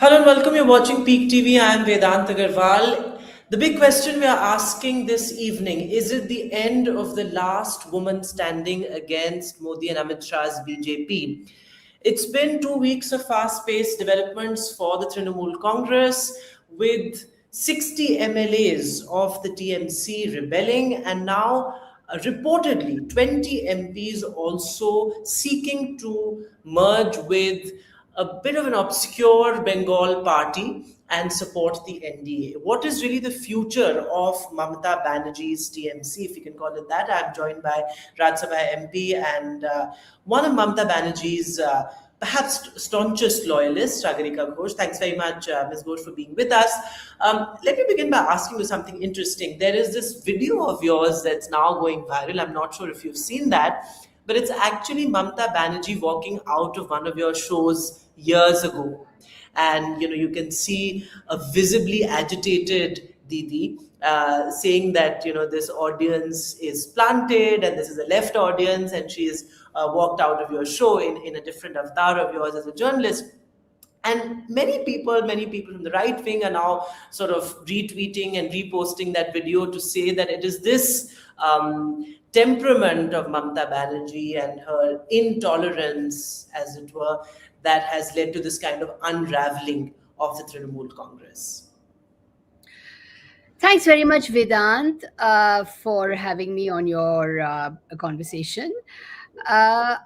Hello and welcome. You're watching Peak TV. I'm Vedant Agarwal. The big question we are asking this evening, is it the end of the last woman standing against Modi and Amit Shah's BJP? It's been 2 weeks of fast paced developments for the Trinamool Congress with 60 MLAs of the TMC rebelling and now reportedly 20 MPs also seeking to merge with a bit of an obscure Bengal party and support the NDA. What is really the future of Mamata Banerjee's TMC, if you can call it that? I'm joined by Rajya Sabha MP and one of Mamata Banerjee's perhaps staunchest loyalists, Sagarika Ghosh. Thanks very much, Ms. Ghosh, for being with us. Let me begin by asking you something interesting. There is this video of yours that's now going viral. I'm not sure if you've seen that, but it's actually Mamata Banerjee walking out of one of your shows years ago. And you can see a visibly agitated Didi saying that this audience is planted and this is a left audience, and she has walked out of your show in a different avatar of yours as a journalist. And many people from the right wing are now sort of retweeting and reposting that video to say that it is this temperament of Mamata Banerjee and her intolerance, as it were, that has led to this kind of unraveling of the Trinamool Congress. Thanks very much, Vedant, for having me on your conversation. Uh,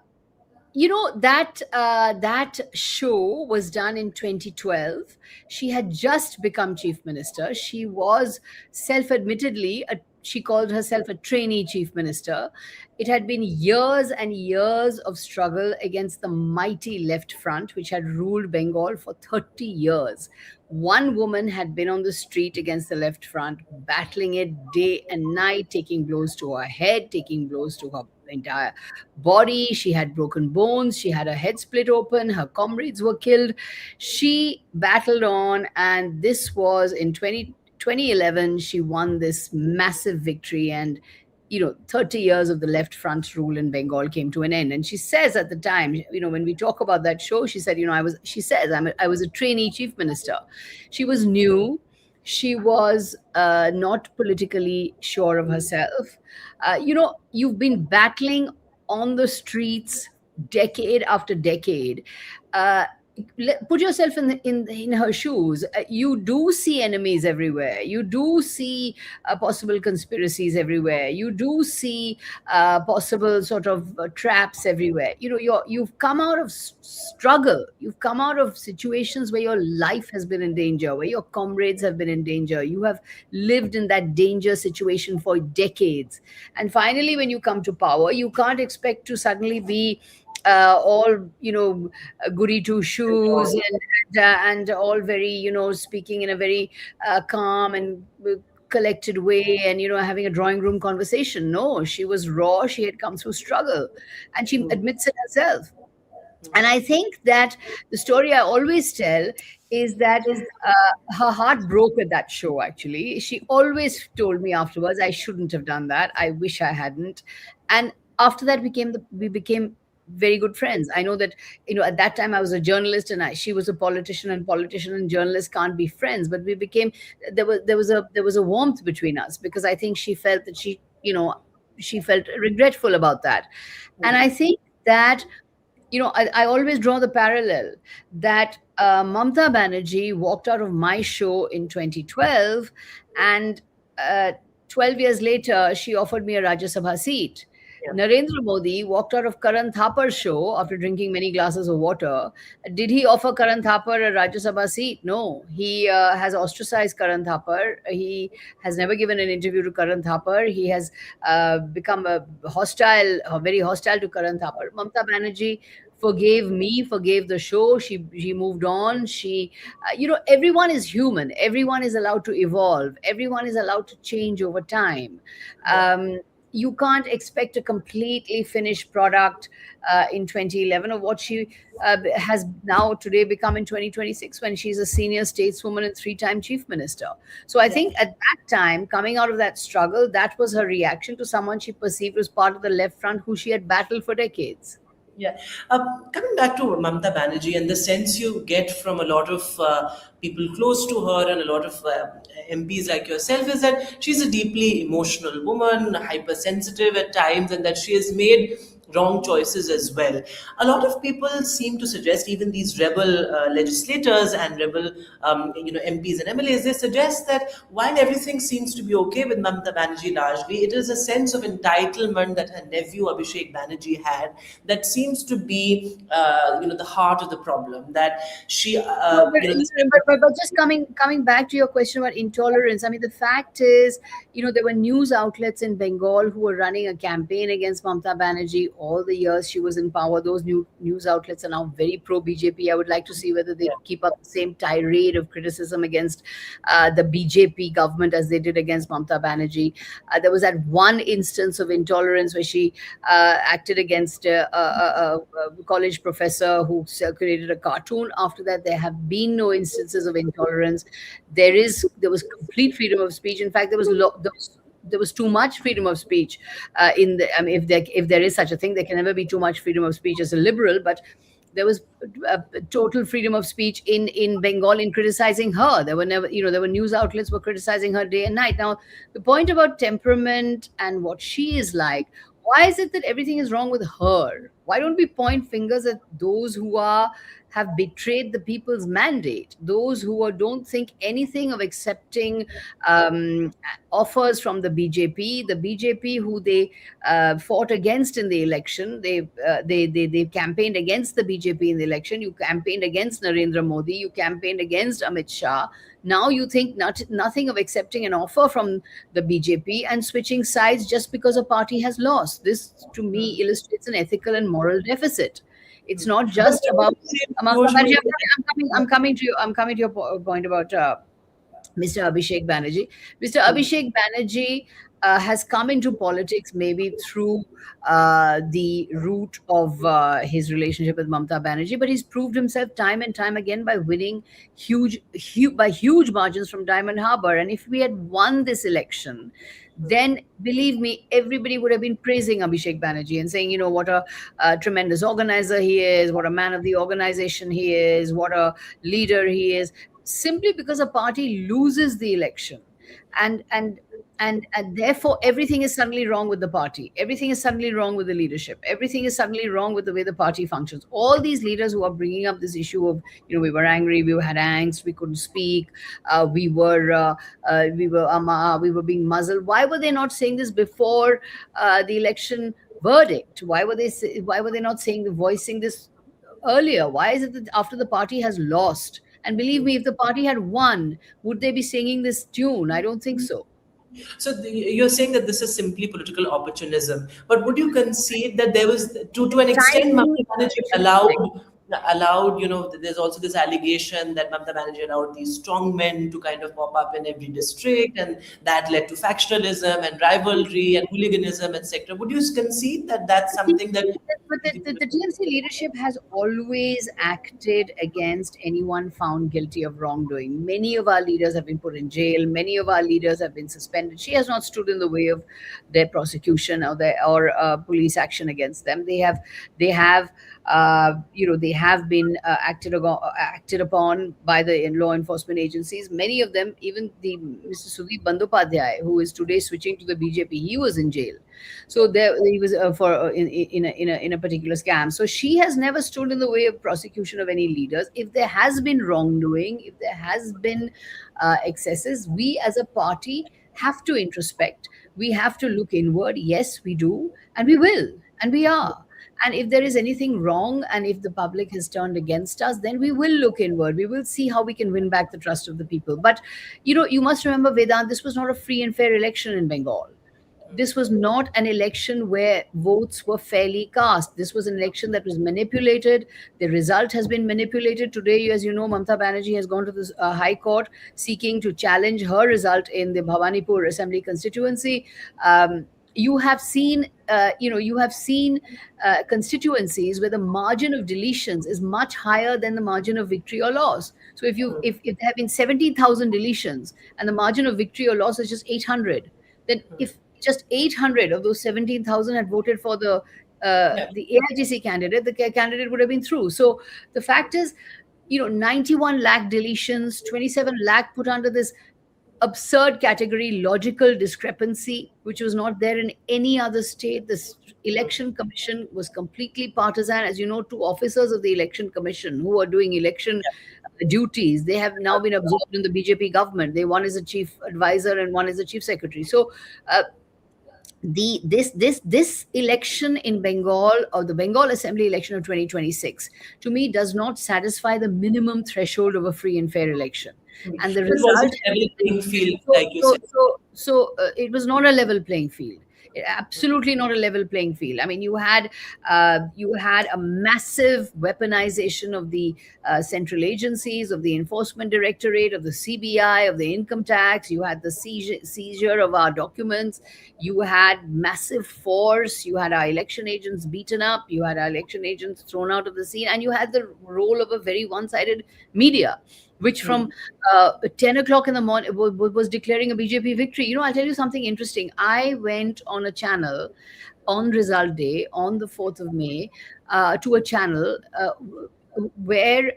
that show was done in 2012. She had just become chief minister. She was self-admittedly she called herself a trainee chief minister. It had been years and years of struggle against the mighty left front, which had ruled Bengal for 30 years. One woman had been on the street against the left front, battling it day and night, taking blows to her head, taking blows to her entire body. She had broken bones. She had her head split open. Her comrades were killed. She battled on, and this was in 2011. She won this massive victory, and 30 years of the left front rule in Bengal came to an end. And she says at the time, when we talk about that show, she said, I was a trainee chief minister. She was new. She was not politically sure of herself. You've been battling on the streets decade after decade. Put yourself in her shoes. You do see enemies everywhere. You do see possible conspiracies everywhere. You do see possible sort of traps everywhere. You've come out of struggle. You've come out of situations where your life has been in danger, where your comrades have been in danger. You have lived in that danger situation for decades, and finally, when you come to power, you can't expect to suddenly be all goody two shoes and all very speaking in a very calm and collected way, and having a drawing room conversation. No, she was raw. She had come through struggle, and she admits it herself. And I think that the story I always tell is that her heart broke at that show. Actually, she always told me afterwards, I shouldn't have done that, I wish I hadn't. And after that we became very good friends. I know that at that time I was a journalist, and she was a politician, and politician and journalist can't be friends, but we became, there was a warmth between us, because I think she felt that she felt regretful about that. And I think that I always draw the parallel that Mamata Banerjee walked out of my show in 2012, and 12 years later, she offered me a Rajya Sabha seat. Yeah. Narendra Modi walked out of Karan Thapar's show after drinking many glasses of water. Did he offer Karan Thapar a Rajya Sabha seat? No. He has ostracized Karan Thapar. He has never given an interview to Karan Thapar. He has become very hostile to Karan Thapar. Mamata Banerjee forgave me, forgave the show. She moved on. Everyone is human. Everyone is allowed to evolve. Everyone is allowed to change over time. You can't expect a completely finished product in 2011 of what she has now today become in 2026, when she's a senior stateswoman and three-time chief minister. So I think at that time, coming out of that struggle, that was her reaction to someone she perceived was part of the left front who she had battled for decades. Yeah. Coming back to Mamata Banerjee and the sense you get from a lot of people close to her and a lot of MPs like yourself is that she's a deeply emotional woman, hypersensitive at times, and that she has made wrong choices as well. A lot of people seem to suggest, even these rebel legislators and rebel, MPs and MLAs, they suggest that while everything seems to be okay with Mamata Banerjee largely, it is a sense of entitlement that her nephew Abhishek Banerjee had that seems to be, the heart of the problem. That she, No, but, this. but just coming back to your question about intolerance, I mean, the fact is, there were news outlets in Bengal who were running a campaign against Mamata Banerjee all the years she was in power. Those news outlets are now very pro BJP. I would like to see whether they Yeah. keep up the same tirade of criticism against the BJP government as they did against Mamata Banerjee. There was that one instance of intolerance where she acted against a college professor who circulated a cartoon. After that, there have been no instances of intolerance. There was complete freedom of speech. In fact, there was too much freedom of speech in the. I mean, if there is such a thing, there can never be too much freedom of speech as a liberal. But there was total freedom of speech in Bengal in criticizing her. There were never, there were news outlets were criticizing her day and night. Now, the point about temperament and what she is like, why is it that everything is wrong with her? Why don't we point fingers at those who have betrayed the people's mandate, those who don't think anything of accepting um, offers from the BJP who they fought against in the election. They campaigned against the BJP in the election. You campaigned against Narendra Modi. You campaigned against Amit Shah. Now you think nothing of accepting an offer from the BJP and switching sides just because a party has lost. This, to me, illustrates an ethical and moral deficit. It's not But just about Mamata Banerjee. usually, I'm coming to your point about Mr. Abhishek Banerjee. Mr. Abhishek Banerjee has come into politics maybe through the route of his relationship with Mamata Banerjee, but he's proved himself time and time again by winning by huge margins from Diamond Harbour. And if we had won this election, then believe me, everybody would have been praising Abhishek Banerjee and saying, what a tremendous organizer he is, what a man of the organization he is, what a leader he is, simply because a party loses the election, and and and therefore everything is suddenly wrong with the party, everything is suddenly wrong with the leadership, everything is suddenly wrong with the way the party functions. All these leaders who are bringing up this issue of, we were angry, we had angst, we couldn't speak, we were being muzzled. Why were they not saying this before the election verdict? Why were they not voicing this earlier? Why is it that after the party has lost? And believe me, if the party had won, would they be singing this tune? I don't think so. so you're saying that this is simply political opportunism, but would you concede that there was, to an extent, Tiny Mamata Banerjee opportunistic. allowed, there's also this allegation that Mamata Banerjee allowed these strong men to kind of pop up in every district, and that led to factionalism and rivalry and hooliganism, etc. Would you concede that that's something that? But the TMC leadership has always acted against anyone found guilty of wrongdoing. Many of our leaders have been put in jail. Many of our leaders have been suspended. She has not stood in the way of their prosecution or police action against them. They have been acted upon by the law enforcement agencies. Many of them, even the Mr. Sudeep Bandyopadhyay, who is today switching to the BJP, he was in jail. So there he was for in a particular scam. So she has never stood in the way of prosecution of any leaders. If there has been wrongdoing, if there has been excesses, we as a party have to introspect. We have to look inward. Yes, we do, and we will, and we are. And if there is anything wrong, and if the public has turned against us, then we will look inward. We will see how we can win back the trust of the people. But you must remember, Vedant, this was not a free and fair election in Bengal. This was not an election where votes were fairly cast. This was an election that was manipulated. The result has been manipulated. Today, as you know, Mamata Banerjee has gone to the High Court seeking to challenge her result in the Bhawanipur Assembly constituency. You have seen constituencies where the margin of deletions is much higher than the margin of victory or loss. So if there have been 70,000 deletions and the margin of victory or loss is just 800, then if just 800 of those 17,000 had voted for the Yeah. the AIGC candidate, the candidate would have been through. So the fact is, 91 lakh deletions, 27 lakh put under this absurd category, logical discrepancy, which was not there in any other state. This election commission was completely partisan. As you know, two officers of the election commission who are doing election duties, they have now been absorbed in the BJP government. One is a chief advisor and one is a chief secretary. So uh, this election in Bengal, or the Bengal Assembly election of 2026, to me does not satisfy the minimum threshold of a free and fair election. And the It wasn't result a level playing field, so like you said. it was not a level playing field. Absolutely not a level playing field. I mean, you had a massive weaponization of the central agencies, of the enforcement directorate, of the CBI, of the income tax. You had the seizure of our documents. You had massive force. You had our election agents beaten up. You had our election agents thrown out of the scene, and you had the role of a very one-sided media, which from 10 o'clock in the morning was declaring a BJP victory. I'll tell you something interesting. I went on a channel on result day on the 4th of May to a channel where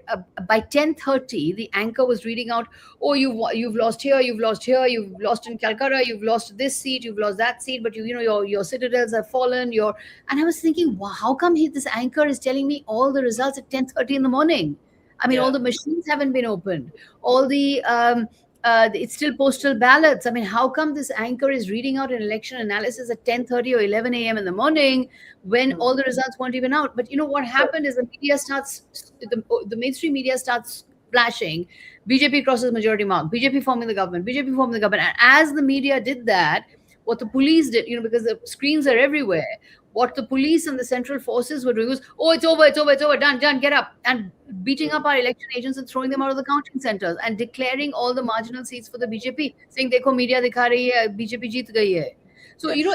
by 10:30 the anchor was reading out, oh, you've lost here, you've lost here, you've lost in Calcutta, you've lost this seat, you've lost that seat, but your citadels have fallen. And I was thinking, wow, how come this anchor is telling me all the results at 10:30 in the morning? I mean, all Yeah. the machines haven't been opened. All it's still postal ballots. I mean, how come this anchor is reading out an election analysis at 10:30 or 11 a.m. in the morning when Hmm. all the results weren't even out? But what happened is the mainstream media starts flashing, BJP crosses majority mark, BJP forming the government, BJP forming the government. And as the media did that, what the police did, because the screens are everywhere, what the police and the central forces were doing was, oh, it's over, it's over, it's over, done, done, get up, and beating up our election agents and throwing them out of the counting centers and declaring all the marginal seats for the BJP, saying, "Dekho, media dikha rahi hai, BJP jeet gayi hai." So, Yeah.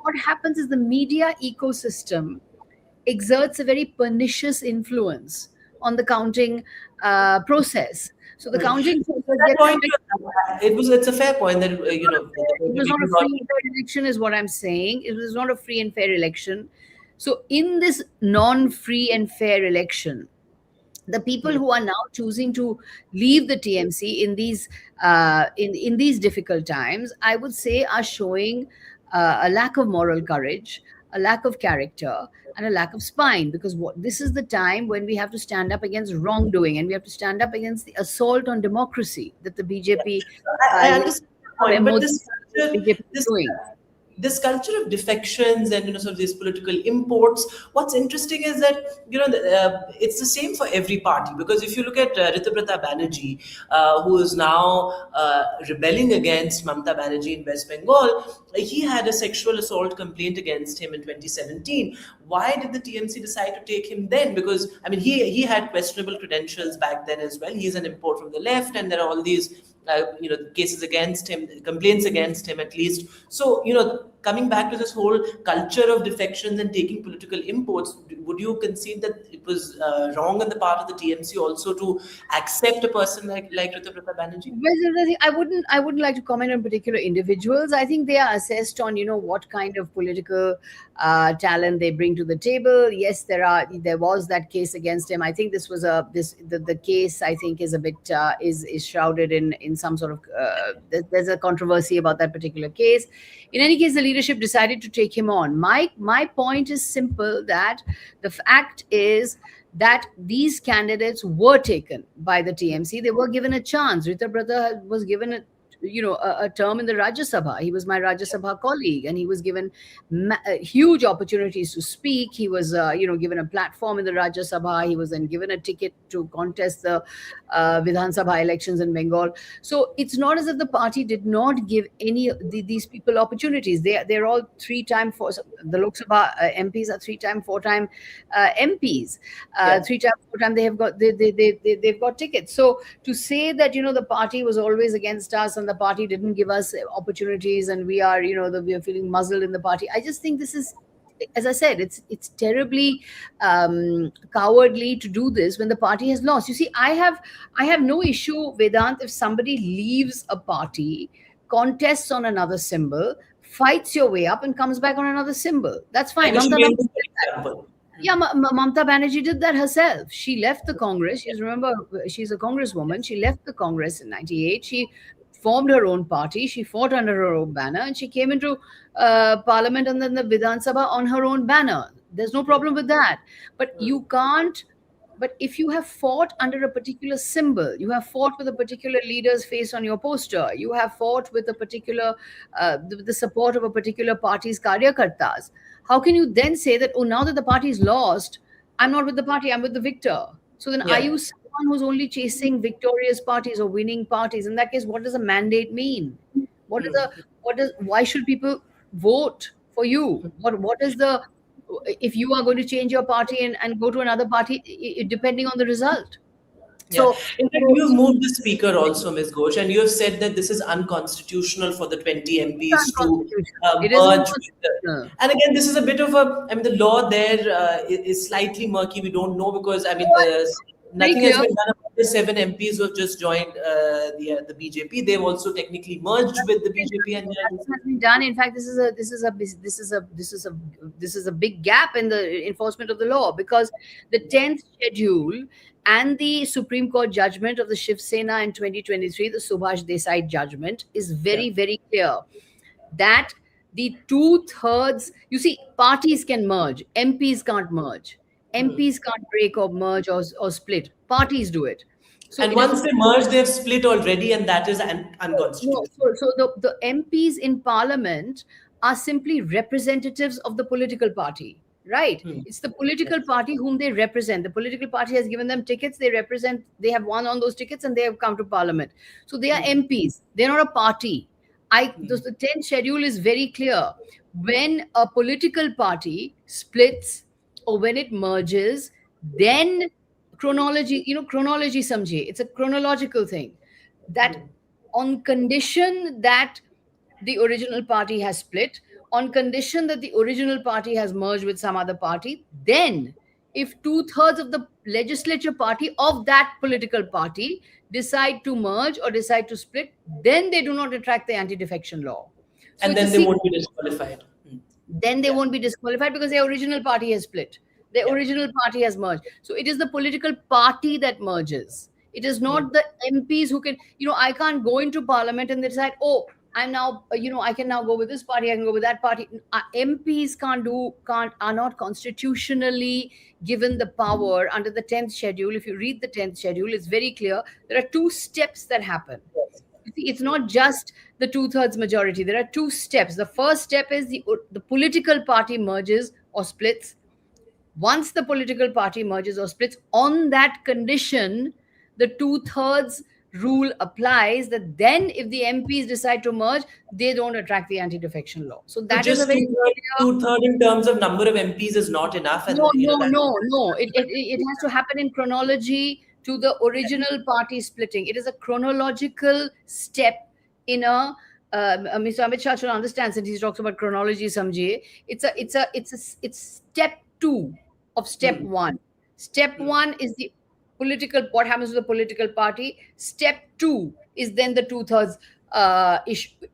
what happens is the media ecosystem exerts a very pernicious influence on the counting process. So the counting process That gets point, affected. it's a fair point that It was we not do a not. free and fair election, is what I'm saying. It was not a free and fair election. So, in this non free and fair election, the people Hmm. who are now choosing to leave the TMC in these difficult times, I would say, are showing a lack of moral courage, a lack of character, and a lack of spine. Because this is the time when we have to stand up against wrongdoing, and we have to stand up against the assault on democracy that the Yeah. BJP, I understand the point, but Modi, BJP is this doing. this culture of defections and sort of these political imports. What's interesting is that it's the same for every party, because if you look at Ritubrata Banerjee, who is now rebelling against Mamata Banerjee in West Bengal, he had a sexual assault complaint against him in 2017. Why did the TMC decide to take him then? Because I mean, he had questionable credentials back then as well. He's an import from the left, and there are all these cases against him, complaints against him at least. So coming back to this whole culture of defections and taking political imports, would you concede that it was wrong on the part of the TMC also to accept a person like Ritubrata Banerjee? Well, the thing, I wouldn't like to comment on particular individuals. I think they are assessed on what kind of political talent they bring to the table. Yes, there was that case against him. I think this was the case, I think, is a bit is shrouded in some sort of there's a controversy about that particular case. In any case, the leadership decided to take him on. My point is simple, that the fact is that these candidates were taken by the TMC. They were given a chance. Rita Brother was given a term in the Rajya Sabha. He was my Rajya Sabha colleague, and he was given huge opportunities to speak. He was given a platform in the Rajya Sabha. He was then given a ticket to contest the Vidhan Sabha elections in Bengal. So it's not as if the party did not give these people opportunities. They're all three-time four. The Lok Sabha MPs are three-time, four-time MPs. Yeah. Three-time, four-time they've got tickets. So to say that the party was always against us and the party didn't give us opportunities and we are we are feeling muzzled in the party, I just think this is, as I said, it's terribly cowardly to do this when the party has lost. You see, I have no issue, Vedant, if somebody leaves a party contests on another symbol, fights your way up, and comes back on another symbol. That's Like fine. the Mamata Shubhendu, Banerjee for did that. example. Yeah, Mamata Banerjee did that herself. She left the Congress. She's remember she's a congresswoman. She left the Congress in '98. She formed her own party. She fought under her own banner, and she came into Parliament and then the Vidhan Sabha on her own banner. There's no problem with that. But you can't. But if you have fought under a particular symbol, you have fought with a particular leader's face on your poster, you have fought with a particular, the support of a particular party's karyakartas, how can you then say that, oh, now that the party's lost, I'm not with the party, I'm with the victor? So then are Yeah. you someone who's only chasing victorious parties or winning parties? In that case, what does a mandate mean? What is a why should people vote for you? What is the if you are going to change your party and go to another party, depending on the result. Yeah. So, In fact, so, you've so moved the speaker also, Ms. Ghosh, and you have said that this is unconstitutional for the 20 it's MPs to unconstitutional. It is merge with the. unconstitutional. And again, this is a bit of a, I mean, the law there is slightly murky. We don't know because, I So, mean, very nothing has clear. been done about the 7 MPs who have just joined the BJP. They've also technically merged with the BJP, and Nothing has been done. In fact, this is a big gap in the enforcement of the law, because the 10th schedule and the Supreme Court judgment of the Shiv Sena in 2023, the Subhash Desai judgment, is yeah. very, very clear that the two-thirds, you see, parties can merge, MPs can't merge. MPs can't break or merge or split. Parties do it. So And it is once they merge, they've split already, and that is no, unconstitutional. so the MPs in parliament are simply representatives of the political party, right? Hmm. It's the political party whom they represent. The political party has given them tickets, they represent, they have won on those tickets, and they have come to parliament. So they are MPs, they're not a party. The 10th schedule is very clear. When a political party splits or when it merges, then chronology samjhe. It's a chronological thing that on condition that the original party has split, on condition that the original party has merged with some other party, then if two-thirds of the legislature party of that political party decide to merge or decide to split, then they do not attract the anti-defection law. So And it's a then they secret. won't be disqualified. Then they Yeah. won't be disqualified because their original party has split. Their Yeah. original party has merged. So it is the political party that merges. It is not the MPs who can, I can't go into parliament and they decide, oh, I'm now, I can now go with this party, I can go with that party. MPs are not constitutionally given the power under the 10th schedule. If you read the 10th schedule, it's very clear. There are two steps that happen. You see, it's not just the two-thirds majority. There are two steps. The first step is the political party merges or splits. Once the political party merges or splits, on that condition, the two-thirds rule applies, that then if the MPs decide to merge, they don't attract the anti-defection law. So So that is a just very clear. two-third in terms of number of MPs is not enough, and No, no, that. no, no. It has to happen in chronology to the original party splitting. It is a chronological step in a. Mr. Amit Shah should understand, since he talks about chronology, samjhe. It's step two of step Hmm. one. Step one is the political. What happens to the political party? Step two is then the two-thirds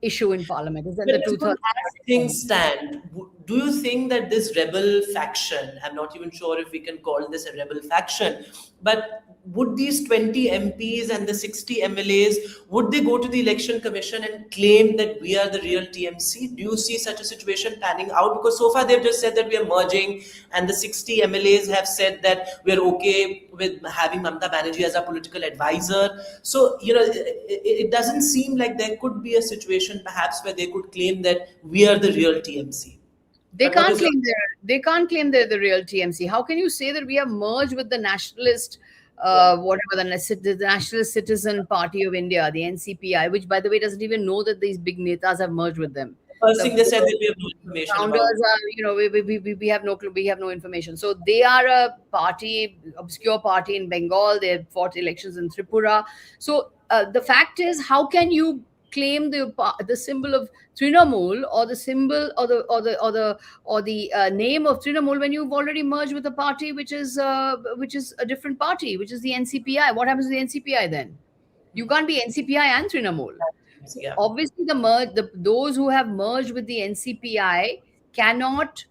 issue in parliament. Is then But the as two-thirds. things stand, do you think that this rebel faction, I'm not even sure if we can call this a rebel faction, but would these 20 MPs and the 60 MLAs, would they go to the election commission and claim that we are the real TMC? Do you see such a situation panning out? Because so far they've just said that we are merging, and the 60 MLAs have said that we're okay with having Mamata Banerjee as our political advisor. So, it doesn't seem like there could be a situation perhaps where they could claim that we are the real TMC. They But what can't is your. claim they're the real TMC. How can you say that we have merged with the nationalist, Yeah. whatever the Nationalist Citizen Party of India, the NCPI, which by the way doesn't even know that these big netas have merged with them. First The thing they said that we have no information founders about. are, we have no clue, we have no information. So they are a party, obscure party in Bengal. They have fought elections in Tripura. So the fact is, how can you claim the symbol of Trinamool, or the symbol or the name of Trinamool, when you've already merged with a party which is a different party, which is the NCPI? What happens to the NCPI then? You can't be NCPI and Trinamool. Yeah. Obviously those who have merged with the NCPI cannot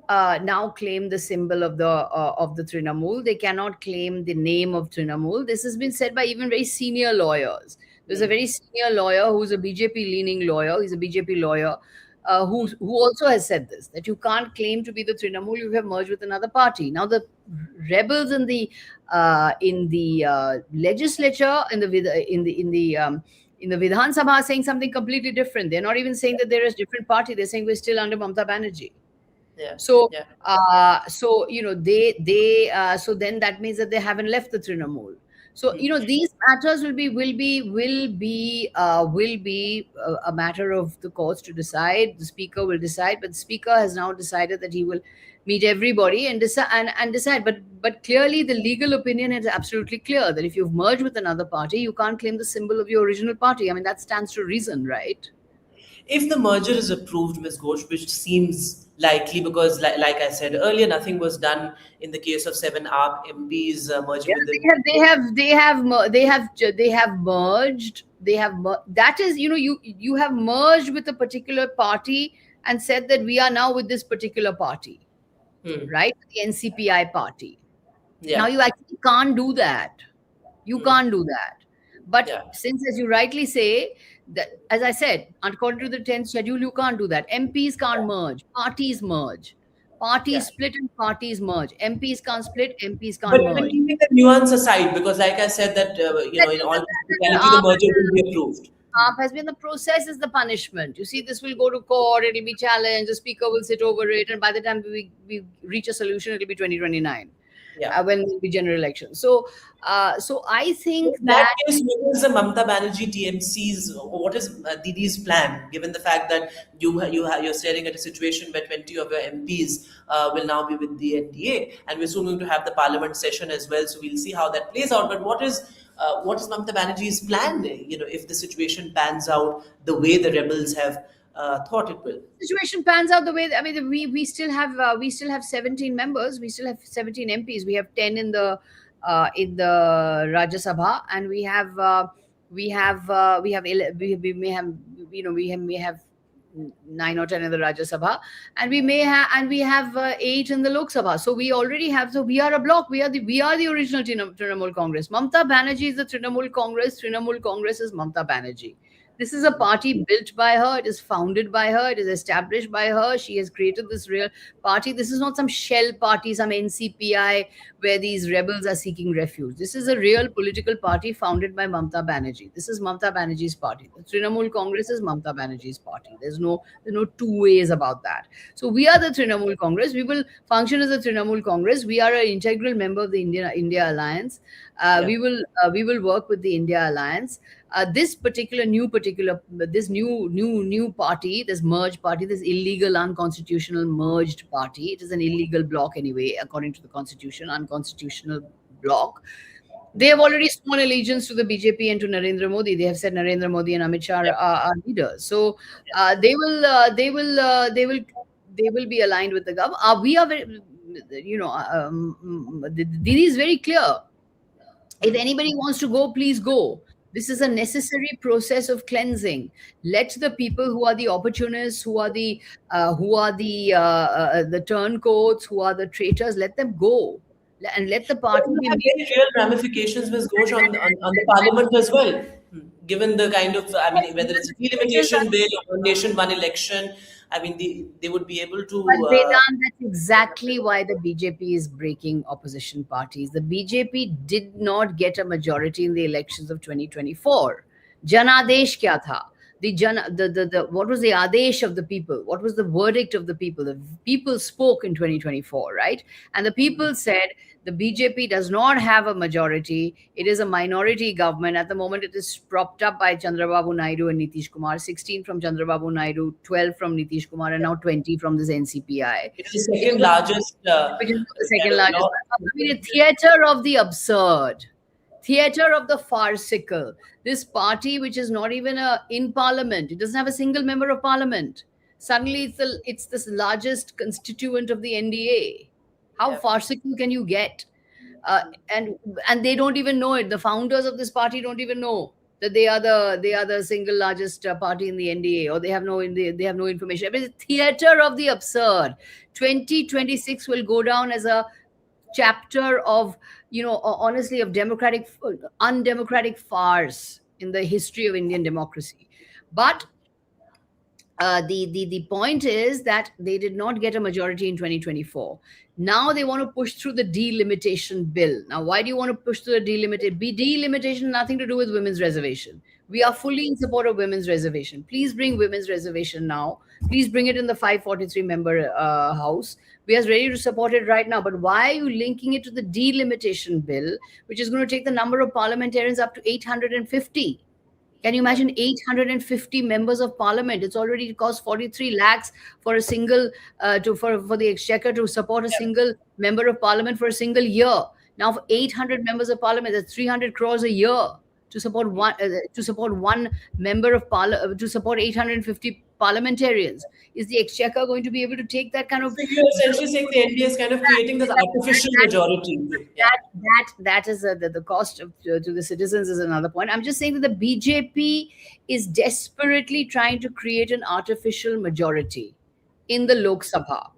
now claim the symbol of the Trinamool. They cannot claim the name of Trinamool. This has been said by even very senior lawyers. There's a very senior lawyer who's a BJP leaning lawyer. He's a BJP lawyer. Who also has said this, that you can't claim to be the Trinamool, you have merged with another party. Now the rebels in the legislature, in the Vidhan Sabha are saying something completely different. They're not even saying that there is different party. They're saying we're still under Mamata Banerjee. Yeah. So, Yeah. so then that means that they haven't left the Trinamool. So, these matters will be a matter of the courts to decide. The speaker will decide, but the speaker has now decided that he will meet everybody and decide and decide. But clearly, the legal opinion is absolutely clear that if you've merged with another party, you can't claim the symbol of your original party. I mean, that stands to reason, right? If the merger is approved, Ms. Ghosh, which seems likely because, like I said earlier, nothing was done in the case of seven ARC MPs merging Yeah, with the. they have merged. That is, you have merged with a particular party and said that we are now with this particular party, Hmm. right? The NCPI party. Now Yeah. you actually can't do that. You Hmm. can't do that. But Yeah. since, as you rightly say, that as I said, according to the 10th schedule, you can't do that. MPs can't merge. Parties merge. Yeah. Parties split and parties merge. MPs can't split. MPs can't But merge. keeping the nuance aside, because like I said, that That in is all the practicality, the merger will be approved. has been the process is the punishment. You see, this will go to court, it'll be challenged, the speaker will sit over it, and by the time we reach a solution, it'll be 2029 Yeah. when there will be general elections. So I In think that that case, what is the Mamata Banerjee TMC's, or what is Didi's plan, given the fact that you're staring at a situation where 20 of your MPs will now be with the NDA, and we're soon going to have the Parliament session as well. So we'll see how that plays out. But what is Mamata Banerjee's plan? If the situation pans out the way the rebels have thought it will. situation pans out the way I mean, we still have 17 members, we still have 17 MPs, we have 10 in the Rajya Sabha, and we may have, we have 9 or 10 in the Rajya Sabha, and we have 8 in the Lok Sabha. So we already have. So we are a bloc. We are the original Trinamool Congress. Mamata Banerjee is the Trinamool Congress. Trinamool Congress is Mamata Banerjee. This is a party built by her. It is founded by her. It is established by her. She has created this real party. This is not some shell party, some NCPI where these rebels are seeking refuge. This is a real political party founded by Mamata Banerjee. This is Mamata Banerjee's party. The Trinamool Congress is Mamata Banerjee's party. There's no two ways about that. So we are the Trinamool Congress. We will function as a Trinamool Congress. We are an integral member of the India Alliance. Yeah. We will work with the India Alliance. This new party, this merged party, this illegal unconstitutional merged party, it is an illegal bloc anyway according to the constitution, unconstitutional bloc. They have already sworn allegiance to the BJP and to Narendra Modi. They have said Narendra Modi and Amit Shah Yeah. are leaders. So they will be aligned with the government. We are very, Didi is very clear. If anybody wants to go, please go. This is a necessary process of cleansing. Let the people who are the opportunists, who are the turncoats, who are the traitors, let them go, and let the But party will be have made. very real ramifications, Ms. Ghosh, on the Parliament as well. Given the kind of, I mean, whether it's a Traitors delimitation bill or one nation, one election, I mean, they would be able But to. Vedant, that's exactly why the BJP is breaking opposition parties. The BJP did not get a majority in the elections of 2024. Janadesh kya tha? What was the adesh of the people? What was the verdict of the people? The people spoke in 2024, right? And the people said the BJP does not have a majority. It is a minority government. At the moment, it is propped up by Chandrababu Naidu and Nitish Kumar. 16 from Chandrababu Naidu, 12 from Nitish Kumar, and now 20 from this NCPI. It's the It second was, largest which is the kind second of largest. I mean, a theater of the absurd, theater of the farcical. This party, which is not even in parliament, it doesn't have a single member of parliament. Suddenly, it's this largest constituent of the NDA. How Yeah. farcical can you get? Uh, and and they don't even know it. The founders of this party don't even know. that they are the single largest party in the NDA, or they have no information. I mean, it's theater of the absurd. 2026 will go down as a chapter of, honestly, of undemocratic farce in the history of Indian democracy. But the point is that they did not get a majority in 2024. Now they want to push through the delimitation bill. Now, why do you want to push through the delimitation? Nothing to do with women's reservation. We are fully in support of women's reservation. Please bring women's reservation now. Please bring it in the 543 member house. We are ready to support it right now. But why are you linking it to the delimitation bill, which is going to take the number of parliamentarians up to 850? Can you imagine 850 members of parliament? It's already cost 43 lakhs for a single for the exchequer to support a single member of parliament for a single year. Now, for 800 members of parliament, that's 300 crores a year to support one member of parliament, to support 850 parliamentarians. Is the exchequer going to be able to take that kind of? So you're essentially saying the NDA is kind of creating this artificial majority. Yeah. That is the cost to the citizens is another point. I'm just saying that the BJP is desperately trying to create an artificial majority in the Lok Sabha.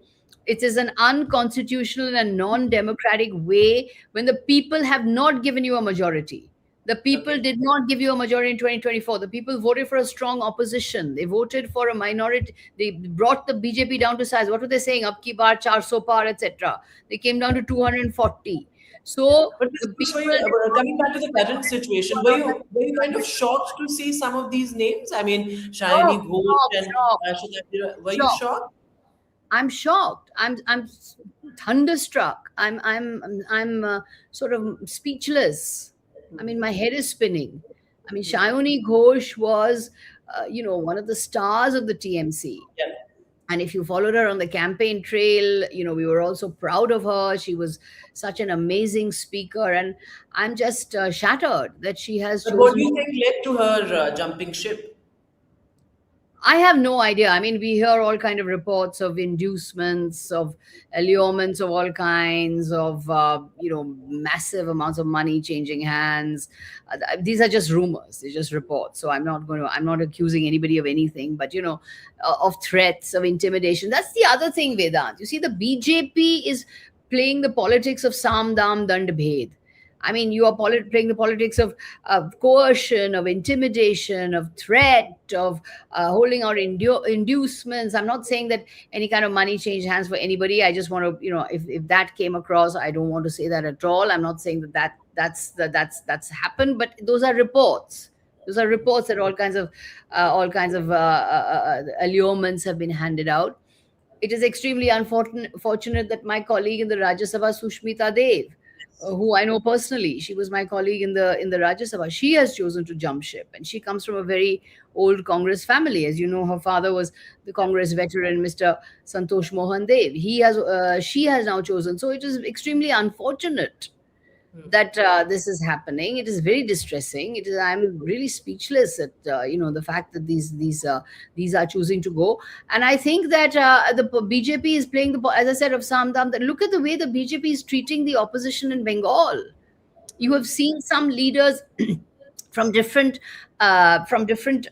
It is an unconstitutional and non-democratic way when the people have not given you a majority. The people did not give you a majority in 2024. The people voted for a strong opposition. They voted for a minority. They brought the BJP down to size. What were they saying? Up ki bar, 400 par, etc. They came down to 240. So But the this, people. coming back to the current situation, were you kind of shocked to see some of these names? I mean, Shayani Shocked, Ghosh and shocked, were you shocked. shocked? I'm shocked. I'm thunderstruck. I'm sort of speechless. I mean, my head is spinning. I mean, Shayoni Ghosh was, one of the stars of the TMC. Yeah. And if you followed her on the campaign trail, we were also proud of her. She was such an amazing speaker. And I'm just shattered that she has But what do chosen. you think led to her jumping ship? I have no idea. I mean, we hear all kind of reports of inducements, of allurements of all kinds, of massive amounts of money changing hands. These are just rumors. They're just reports. So I'm not accusing anybody of anything. But of threats, of intimidation. That's the other thing, Vedant. You see, the BJP is playing the politics of Sam Dam Dand Bhed. I mean, you are playing the politics of coercion, of intimidation, of threat, of holding out inducements. I'm not saying that any kind of money changed hands for anybody. I just want to, if that came across, I don't want to say that at all. I'm not saying that's happened, but those are reports. Those are reports that all kinds of allurements have been handed out. It is extremely unfortunate that my colleague in the Rajya Sabha, Sushmita Dev, who I know personally, she was my colleague in the Rajya Sabha. She has chosen to jump ship, and she comes from a very old Congress family. As you know, her father was the Congress veteran, Mr. Santosh Mohan Dev. She has now chosen. So it is extremely unfortunate that this is happening. It is very distressing. I'm really speechless at the fact that these are choosing to go. And I think that the BJP is playing as I said, of Samdam. That look at the way the BJP is treating the opposition in Bengal. You have seen some leaders from different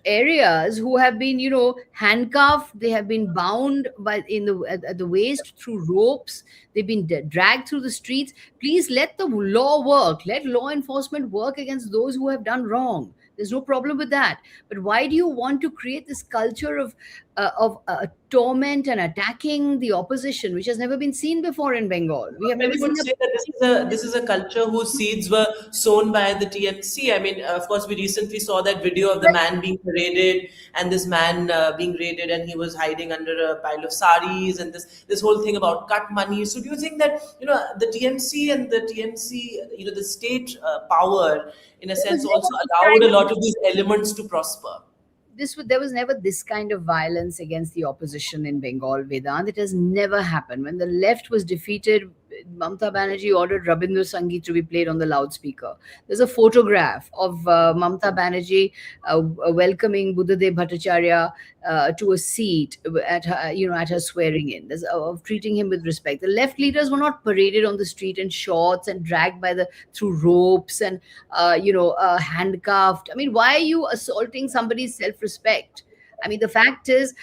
areas who have been handcuffed. They have been bound at the waist through ropes. They've been dragged through the streets. Please let the law work. Let law enforcement work against those who have done wrong. There's no problem with that. But why do you want to create this culture of torment and attacking the opposition, which has never been seen before in Bengal? We have never Many seen would say that this is a culture whose seeds were sown by the TMC. I mean, of course, we recently saw that video of the man being paraded and this man being raided, and he was hiding under a pile of saris, and this whole thing about cut money. So, do you think that the TMC and the TMC, the state power, in a sense, also allowed a lot of these elements to prosper? There was never this kind of violence against the opposition in Bengal, Vedant. It has never happened. When the left was defeated, Mamata Banerjee ordered Rabindra Sangeet to be played on the loudspeaker. There's a photograph of Mamata Banerjee welcoming Buddhadev Bhattacharya to a seat at her, at her swearing in. There's of treating him with respect. The left leaders were not paraded on the street in shorts and dragged by the through ropes and handcuffed. I mean, why are you assaulting somebody's self-respect? I mean, the fact is,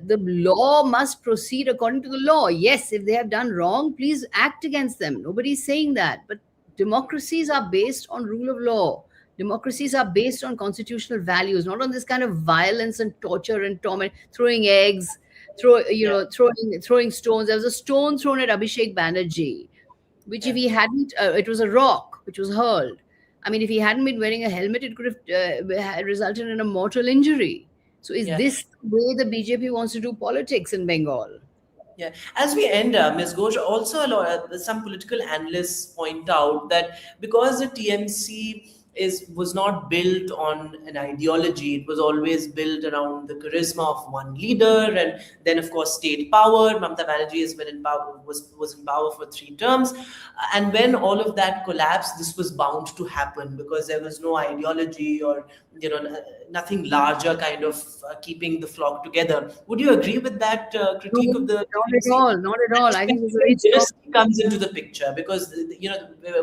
the law must proceed according to the law. Yes, if they have done wrong, please act against them. Nobody's saying that. But democracies are based on rule of law. Democracies are based on constitutional values, not on this kind of violence and torture and torment, throwing eggs, Yeah, throwing stones. There was a stone thrown at Abhishek Banerjee, which if yeah, he hadn't, it was a rock which was hurled. I mean, if he hadn't been wearing a helmet, it could have resulted in a mortal injury. So, is yeah. this the way the BJP wants to do politics in Bengal? Yeah. As we end, Ms. Ghosh, also a lot, some political analysts point out that because the TMC was not built on an ideology, it was always built around the charisma of one leader, and then of course state power. Mamata Banerjee has been in power, was in power for 3 terms, and when all of that collapsed, this was bound to happen because there was no ideology or nothing larger kind of keeping the flock together. Would you agree with that No, critique of the not at TMC? all. Not at And all. I think especially it's a very when strong. dynasty comes into the picture, because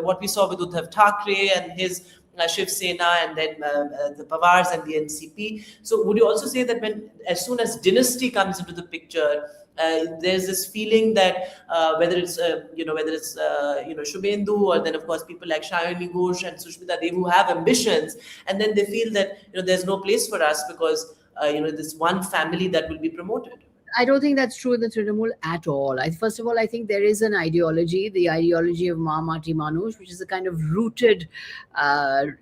what we saw with Uddhav Thackeray and his Shiv Sena, and then the Pawars and the NCP. So, would you also say that as soon as dynasty comes into the picture, there's this feeling that whether it's Shubhendu, or then of course people like Shayani Ghosh and Sushmita Dev who have ambitions, and then they feel that there's no place for us because this one family that will be promoted. I don't think that's true in the Trinamool at all. First of all, I think there is an ideology, the ideology of Mamati Manush, which is a kind of rooted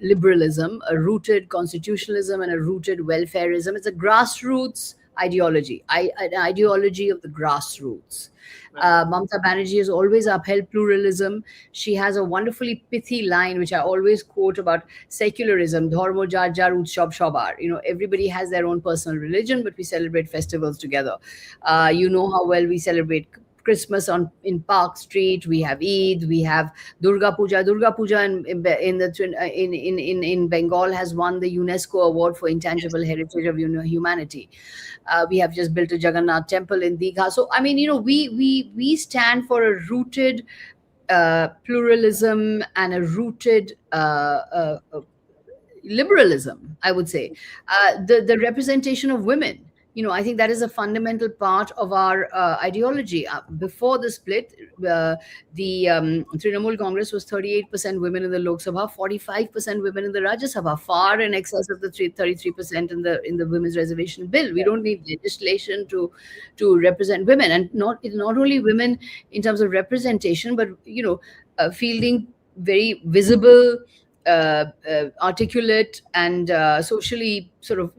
liberalism, a rooted constitutionalism, and a rooted welfareism. It's a grassroots ideology, an ideology of the grassroots. Right. Mamata Banerjee has always upheld pluralism. She has a wonderfully pithy line, which I always quote about secularism, dharmo jar jar utsav shobar. Everybody has their own personal religion, but we celebrate festivals together. You know how well we celebrate Christmas in Park Street. We have Eid. We have Durga Puja. Durga Puja in Bengal has won the UNESCO award for intangible heritage of humanity. We have just built a Jagannath temple in Digha. So I mean, we stand for a rooted pluralism and a rooted liberalism, I would say. The representation of women. I think that is a fundamental part of our ideology. Before the split, the Trinamool Congress was 38% women in the Lok Sabha, 45% women in the Rajya Sabha, far in excess of the 33% in the women's reservation bill. We don't need legislation to represent women, and not only women in terms of representation, but fielding very visible, articulate, and socially sort of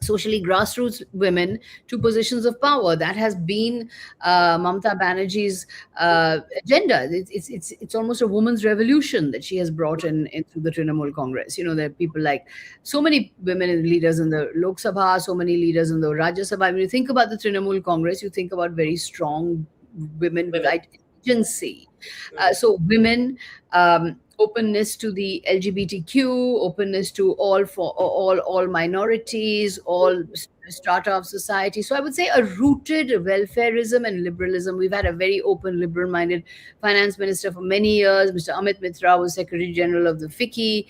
socially grassroots women to positions of power. That has been Mamata Banerjee's agenda. It's almost a woman's revolution that she has brought into the Trinamool Congress. There are people like so many women leaders in the Lok Sabha, so many leaders in the Rajya Sabha. When you think about the Trinamool Congress, you think about very strong women with Women. agency. So women, openness to the LGBTQ, openness to all minorities, all strata of society. So I would say a rooted welfareism and liberalism. We've had a very open, liberal-minded finance minister for many years. Mr. Amit Mitra was Secretary General of the FICCI.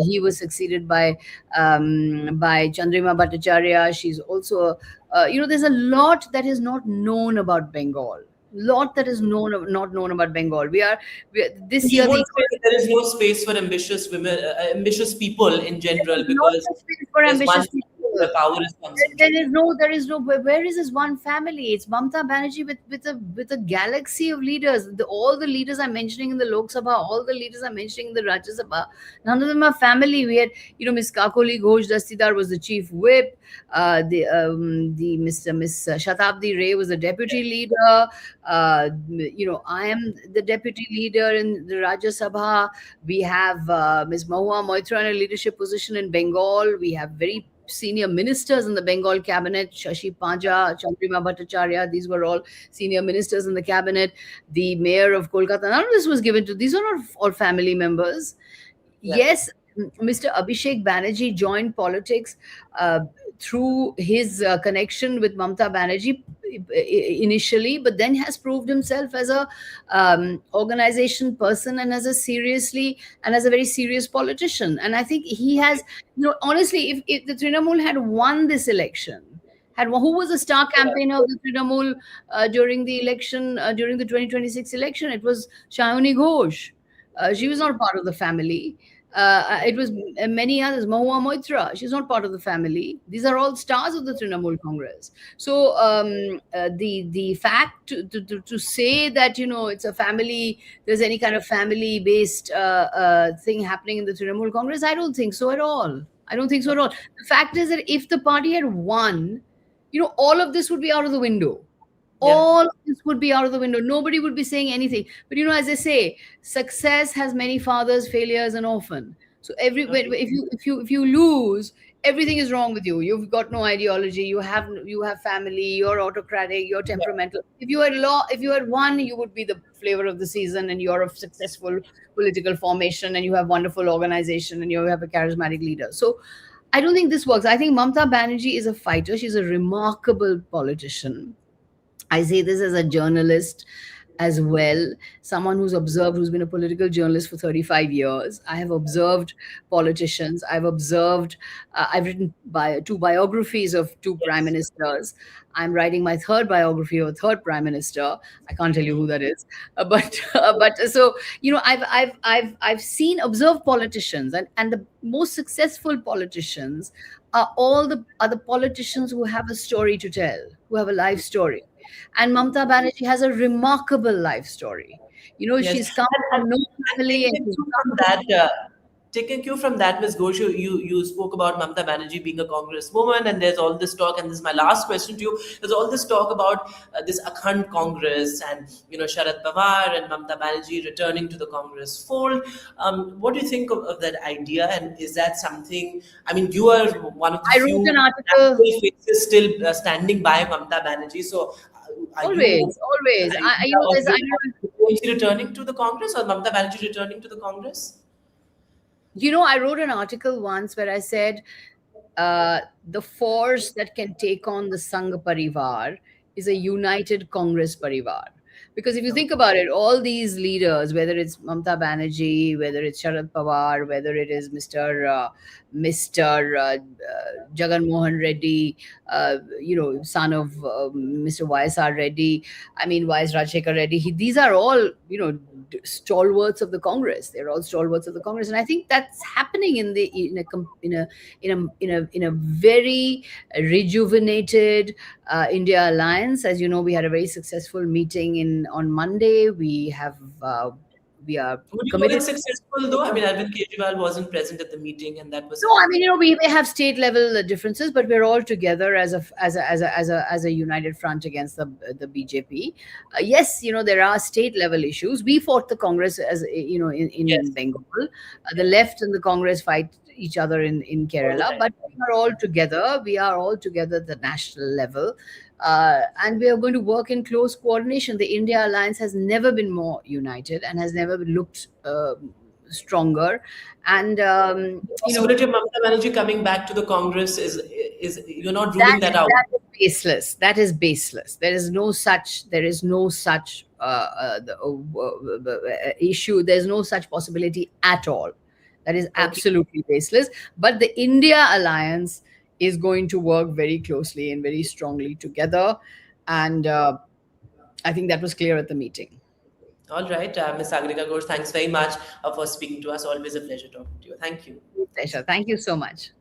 He was succeeded by Chandrima Bhattacharya. She's also, there's a lot that is not known about Bengal. Lot that is not known about Bengal. We are this You year would the say that there is no space for ambitious women, ambitious people in there general, is not because a space for there's one ambitious place people. where power is concentrated. There is no. Where is this one family? It's Mamata Banerjee with a galaxy of leaders. All the leaders I'm mentioning in the Lok Sabha, all the leaders I'm mentioning in the Rajya Sabha, none of them are family. We had, Miss Kakoli Ghosh Dastidar was the chief whip. The Miss Shatabdi Ray was the deputy leader. I am the deputy leader in the Rajya Sabha. We have Ms. Mahua Moitra in a leadership position in Bengal. We have very senior ministers in the Bengal cabinet, Shashi Paja, Chandrima Bhattacharya, these were all senior ministers in the cabinet. The mayor of Kolkata, none of this was given to, these are not all family members. Yeah. Yes, Mr. Abhishek Banerjee joined politics uh, through his connection with Mamata Banerjee initially, but then has proved himself as a organization person and as a seriously and as a very serious politician. And I think he has, honestly, if the Trinamool had won this election, who was the star campaigner of the Trinamool during the election, during the 2026 election? It was Shayoni Ghosh. She was not part of the family. It was many others. Mahua Moitra, she's not part of the family. These are all stars of the Trinamool Congress. So the fact to say that it's a family, there's any kind of family based thing happening in the Trinamool Congress, I don't think so at all. I don't think so at all. The fact is that if the party had won, all of this would be out of the window. Yeah. All of this would be out of the window. Nobody would be saying anything. But as I say, success has many fathers, failure is an orphan. So Okay. if you lose, everything is wrong with you. You've got no ideology. You have family. You're autocratic. You're Yeah. temperamental. If you had won, you would be the flavor of the season, and you're a successful political formation, and you have wonderful organization, and you have a charismatic leader. So I don't think this works. I think Mamata Banerjee is a fighter. She's a remarkable politician. I say this as a journalist as well, someone who's observed, who's been a political journalist for 35 years. I have observed politicians. I've written two biographies of two prime Yes. ministers. I'm writing my third biography of a third prime minister. I can't tell you who that is, but so I've seen observed politicians, and the most successful politicians are the politicians who have a story to tell, who have a life story. And Mamata Banerjee has a remarkable life story. Yes. She's come And from no family, and taking a she's cue come from from. that, Ms. Ghosh, you spoke about Mamata Banerjee being a congresswoman, and there's all this talk, and this is my last question to you. There's all this talk about this Akhand Congress, and Sharad Pawar and Mamata Banerjee returning to the Congress fold. What do you think of that idea, and is that something? I mean, you are one of the I wrote an few article. national faces still standing by Mamata Banerjee. So, are you open Always, to always. the I, idea you know, of there's, I don't is she returning to the Congress or Mamata Banerjee returning to the Congress? I wrote an article once where I said the force that can take on the Sangh Parivar is a united Congress Parivar. Because if you think about it, all these leaders, whether it's Mamata Banerjee, whether it's Sharad Pawar, whether it is Mr. Jagan Mohan Reddy, son of Mr. YSR Reddy, I mean YS Rajshekar Reddy, these are all stalwarts of the Congress. They're all stalwarts of the Congress, and I think that's happening in a very rejuvenated India alliance. As you know, we had a very successful meeting on Monday. We are Would you call committed. it successful though? I mean, Arvind Kejriwal wasn't present at the meeting, and that was. No, I mean, we may have state level differences, but we're all together as a united front against the BJP. Yes, there are state level issues. We fought the Congress as in Yes, Bengal. The left and the Congress fight each other in all the Kerala, time. but we are all together. We are all together at the national level. And we are going to work in close coordination. The India Alliance has never been more united and has never looked stronger. And The possibility of Mamata Banerjee coming back to the Congress is you're not ruling that that out. that is baseless. That is baseless. There is no such issue. There's no such possibility at all. That is Okay, absolutely baseless. But the India alliance is going to work very closely and very strongly together, and I think that was clear at the meeting. all right, Ms. Sagarika Ghosh, thanks very much for speaking to us. Always a pleasure talking to you. Thank you. Pleasure. Thank you so much.